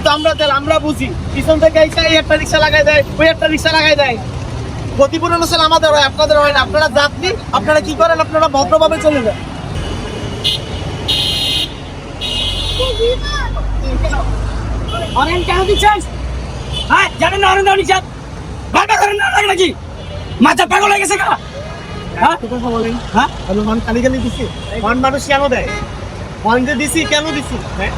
তো আমরা বুঝি, পিছন থেকে এই একটা রিক্সা লাগাই দেয়, ওই একটা রিক্সা লাগাই দেয়। ক্ষতিপূরণ আসলে আমাদের হয়, আপনাদের হয় না। আপনারা যাত্রী, আপনারা কি করেন? আপনারা ভদ্রভাবে চলে যান। অরেন কেন দিচ্ছেন? হ্যাঁ জানেন না অরেন দিচ্ছেন? বারবার করেন না লাগে নাকি? মাথা পাগল হয়ে গেছে গা? হ্যাঁ কথা বলেন। হ্যাঁ হ্যালো, খালি দিছি। মানুষ কেন দেয়? যে দিছি কেন দিছি? হ্যাঁ,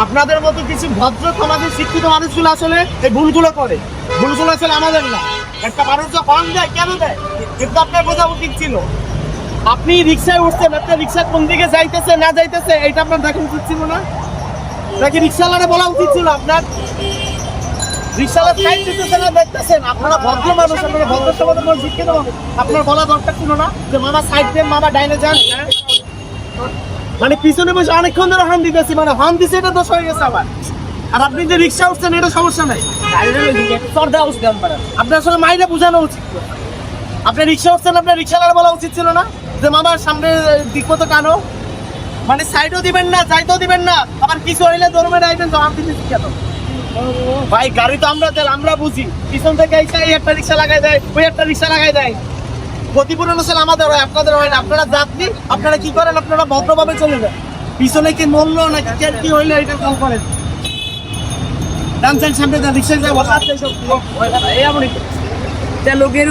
আপনাদের মতো কিছু ভদ্র সমাজের শিক্ষিত মানুষগুলো আসলে এই ভুলগুলো করে। ভুলগুলো আসলে আমাদের না। একটা মানুষ যে হর্ন দেয় কেন দেয়? কিন্তু আপনার বোঝা উচিত ছিল। আপনি রিক্সায় উঠছেন, আপনার রিক্সা কোন দিকে যাইতেছে না যাইতেছে এটা আপনার দেখা উচিত ছিল না? নাকি রিক্সাওয়ালারে বলা উচিত ছিল আপনার? রিক্সাওয়ালা সাইড দিতেছে না দেখতেছেন? আপনারা ভদ্র মানুষ, আপনারা ভদ্র সমাজের মানুষ, শিক্ষিত মানুষ। আপনার বলা দরকার ছিল না যে মামা সাইড দেন, মামা ডাইনে যান? মানে পিছনে বসে অনেকক্ষণ ধরে হর্ন দিতেছি, মানে হর্ন দিছে এটা দোষ হয়ে গেছে আবার। আর আপনি যে রিক্সা উঠছেন এটা সমস্যা নাই। আপনার আসলে মাইরে বোঝানো উচিত। আপনি রিক্সা উঠছেন, আপনার রিক্সাওয়ালা বলা উচিত ছিল না যে মামার সামনে দিক মতো কানো? মানে সাইডও দিবেন না, যাইতেও দিবেন না, আবার কিছু হইলে দরমে আইবেন জবাব দিতেছি কেন? ভাই গাড়ি তো আমরা বুঝি, পিছন থেকে এই একটা রিক্সা লাগাই দেয়, ওই একটা রিক্সা লাগাই দেয়। ক্ষতিপূরণ আসলে আমাদের হয়, আপনাদের হয় না। আপনারা যাত্রী, আপনারা কি করেন? আপনারা ভদ্রভাবে চলে যান। পিছনে কি মরলো নাকি কি হইলো এটা কল করেন। ডান সাইড সামনে যান, রিক্সায় যায় বসা আছে সব। এই এমনই লোকের